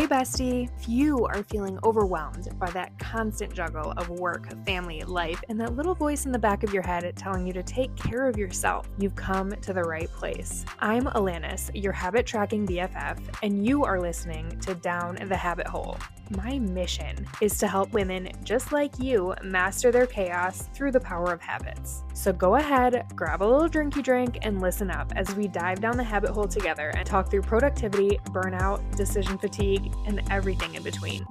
Hey bestie, if you are feeling overwhelmed by that constant juggle of work, family, life, and that little voice in the back of your head telling you to take care of yourself, you've come to the right place. I'm Alanis, your habit tracking BFF, and you are listening to Down the Habit Hole. My mission is to help women just like you master their chaos through the power of habits. So go ahead, grab a little drinky drink, and listen up as we dive down the habit hole together and talk through productivity, burnout, decision fatigue, and everything in between.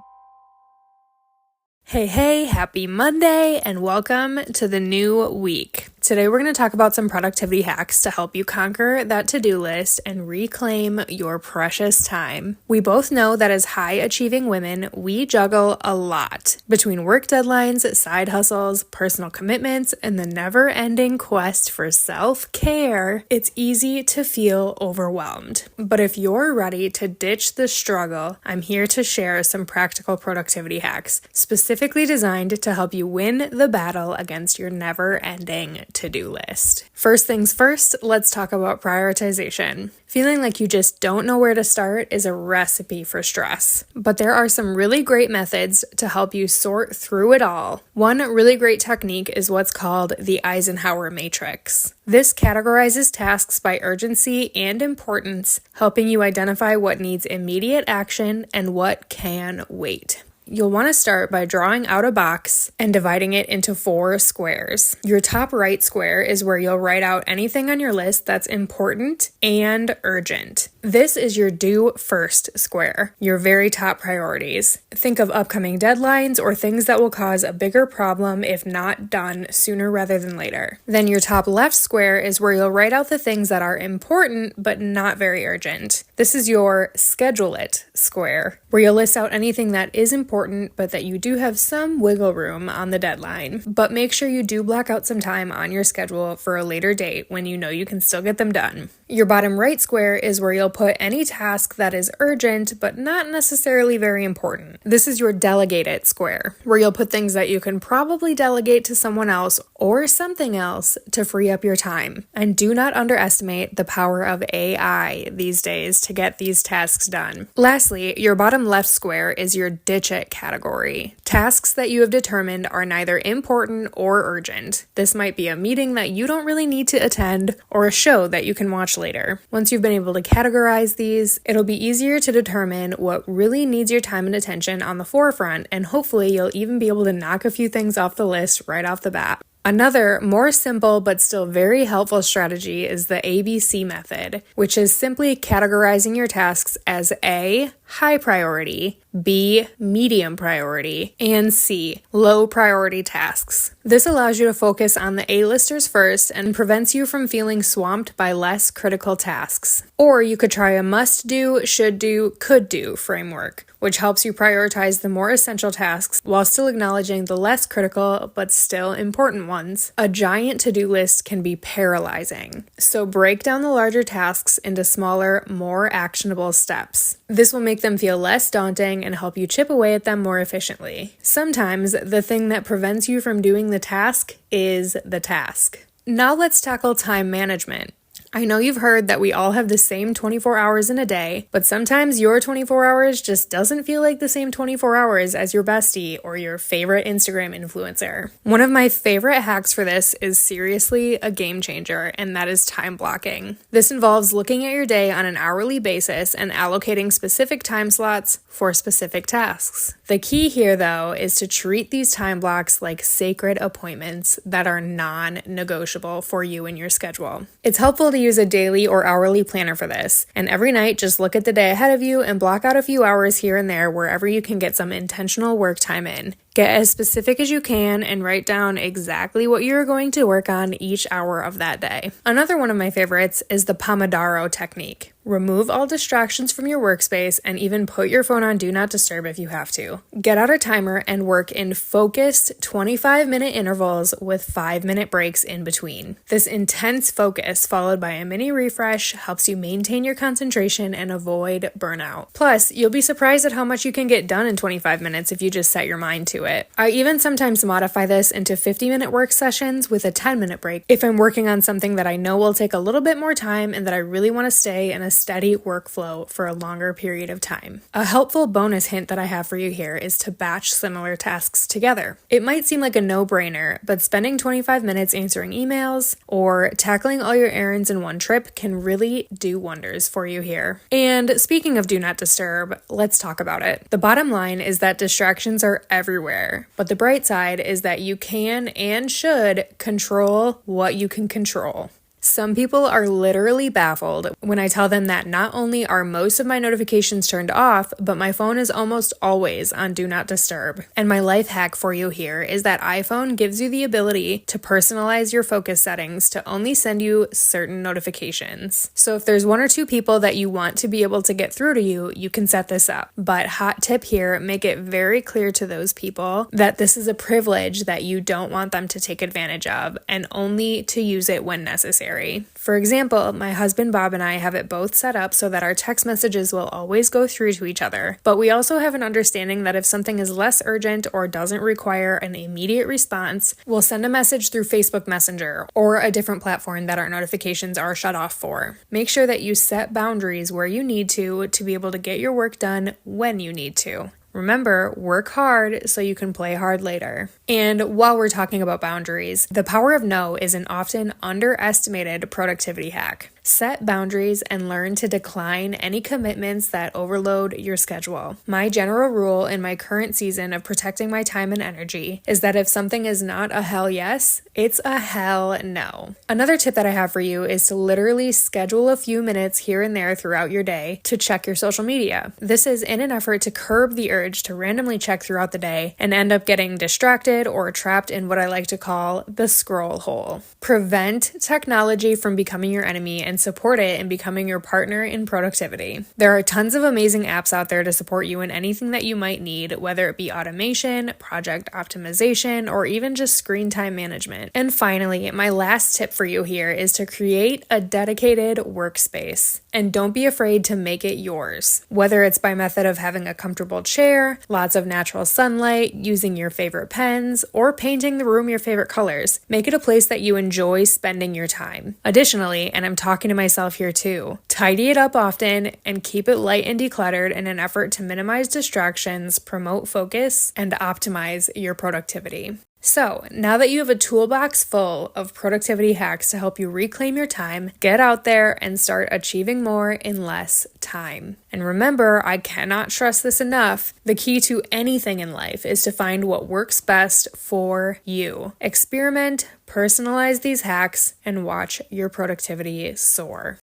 Hey, happy Monday and welcome to the new week. Today we're going to talk about some productivity hacks to help you conquer that to-do list and reclaim your precious time. We both know that as high-achieving women, we juggle a lot between work deadlines, side hustles, personal commitments, and the never-ending quest for self-care. It's easy to feel overwhelmed. But if you're ready to ditch the struggle, I'm here to share some practical productivity hacks, specifically designed to help you win the battle against your never-ending to-do list. First things first, let's talk about prioritization. Feeling like you just don't know where to start is a recipe for stress, but there are some really great methods to help you sort through it all. One really great technique is what's called the Eisenhower matrix. This categorizes tasks by urgency and importance, helping you identify what needs immediate action and what can wait. You'll want to start by drawing out a box and dividing it into 4 squares. Your top right square is where you'll write out anything on your list that's important and urgent. This is your do first square, your very top priorities. Think of upcoming deadlines or things that will cause a bigger problem if not done sooner rather than later. Then your top left square is where you'll write out the things that are important but not very urgent. This is your schedule it square, where you'll list out anything that is important but that you do have some wiggle room on the deadline. But make sure you do block out some time on your schedule for a later date when you know you can still get them done. Your bottom right square is where you'll put any task that is urgent but not necessarily very important. This is your delegate it square, where you'll put things that you can probably delegate to someone else or something else to free up your time. And do not underestimate the power of AI these days to get these tasks done. Lastly, your bottom left square is your ditch it category. Tasks that you have determined are neither important or urgent. This might be a meeting that you don't really need to attend or a show that you can watch later. Once you've been able to categorize these, it'll be easier to determine what really needs your time and attention on the forefront, and hopefully you'll even be able to knock a few things off the list right off the bat. Another more simple but still very helpful strategy is the ABC method, which is simply categorizing your tasks as A, high priority, B, medium priority, and C, low priority tasks. This allows you to focus on the A-listers first and prevents you from feeling swamped by less critical tasks. Or you could try a must do, should do, could do framework, which helps you prioritize the more essential tasks while still acknowledging the less critical but still important ones. A giant to-do list can be paralyzing, so break down the larger tasks into smaller, more actionable steps. This will make them feel less daunting and help you chip away at them more efficiently. Sometimes the thing that prevents you from doing the task is the task. Now let's tackle time management. I know you've heard that we all have the same 24 hours in a day, but sometimes your 24 hours just doesn't feel like the same 24 hours as your bestie or your favorite Instagram influencer. One of my favorite hacks for this is seriously a game changer, and that is time blocking. This involves looking at your day on an hourly basis and allocating specific time slots for specific tasks. The key here, though, is to treat these time blocks like sacred appointments that are non-negotiable for you and your schedule. It's helpful to use a daily or hourly planner for this, and every night just look at the day ahead of you and block out a few hours here and there wherever you can get some intentional work time in. Get as specific as you can and write down exactly what you're going to work on each hour of that day. Another one of my favorites is the Pomodoro technique. Remove all distractions from your workspace and even put your phone on Do Not Disturb if you have to. Get out a timer and work in focused 25-minute intervals with 5-minute breaks in between. This intense focus followed by a mini refresh helps you maintain your concentration and avoid burnout. Plus, you'll be surprised at how much you can get done in 25 minutes if you just set your mind to do it. I even sometimes modify this into 50-minute work sessions with a 10-minute break if I'm working on something that I know will take a little bit more time and that I really want to stay in a steady workflow for a longer period of time. A helpful bonus hint that I have for you here is to batch similar tasks together. It might seem like a no-brainer, but spending 25 minutes answering emails or tackling all your errands in one trip can really do wonders for you here. And speaking of do not disturb, let's talk about it. The bottom line is that distractions are everywhere, but the bright side is that you can and should control what you can control. Some people are literally baffled when I tell them that not only are most of my notifications turned off, but my phone is almost always on Do Not Disturb. And my life hack for you here is that iPhone gives you the ability to personalize your focus settings to only send you certain notifications. So if there's one or two people that you want to be able to get through to you, you can set this up. But hot tip here, make it very clear to those people that this is a privilege that you don't want them to take advantage of and only to use it when necessary. For example, my husband Bob and I have it both set up so that our text messages will always go through to each other, but we also have an understanding that if something is less urgent or doesn't require an immediate response, we'll send a message through Facebook Messenger or a different platform that our notifications are shut off for. Make sure that you set boundaries where you need to be able to get your work done when you need to. Remember, work hard so you can play hard later. And while we're talking about boundaries, the power of no is an often underestimated productivity hack. Set boundaries and learn to decline any commitments that overload your schedule. My general rule in my current season of protecting my time and energy is that if something is not a hell yes, it's a hell no. Another tip that I have for you is to literally schedule a few minutes here and there throughout your day to check your social media. This is in an effort to curb the urge to randomly check throughout the day and end up getting distracted or trapped in what I like to call the scroll hole. Prevent technology from becoming your enemy and support it in becoming your partner in productivity. There are tons of amazing apps out there to support you in anything that you might need, whether it be automation, project optimization, or even just screen time management. And finally, my last tip for you here is to create a dedicated workspace. And don't be afraid to make it yours. Whether it's by method of having a comfortable chair, lots of natural sunlight, using your favorite pens, or painting the room your favorite colors, make it a place that you enjoy spending your time. Additionally, and I'm talking to myself here too, tidy it up often and keep it light and decluttered in an effort to minimize distractions, promote focus, and optimize your productivity. So, now that you have a toolbox full of productivity hacks to help you reclaim your time, get out there and start achieving more in less time. And remember, I cannot stress this enough, the key to anything in life is to find what works best for you. Experiment, personalize these hacks, and watch your productivity soar.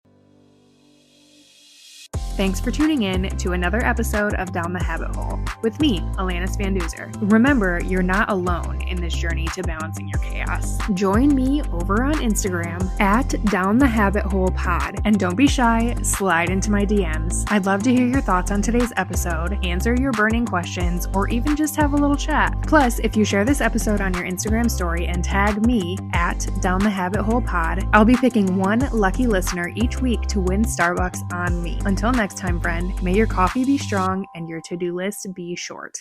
Thanks for tuning in to another episode of Down the Habit Hole with me, Alanis Van Duzer. Remember, you're not alone in this journey to balancing your chaos. Join me over on Instagram at Down the Habit Hole Pod. And don't be shy, slide into my DMs. I'd love to hear your thoughts on today's episode, answer your burning questions, or even just have a little chat. Plus, if you share this episode on your Instagram story and tag me at Down the Habit Hole Pod, I'll be picking one lucky listener each week to win Starbucks on me. Until next time, friend, may your coffee be strong and your to-do list be short.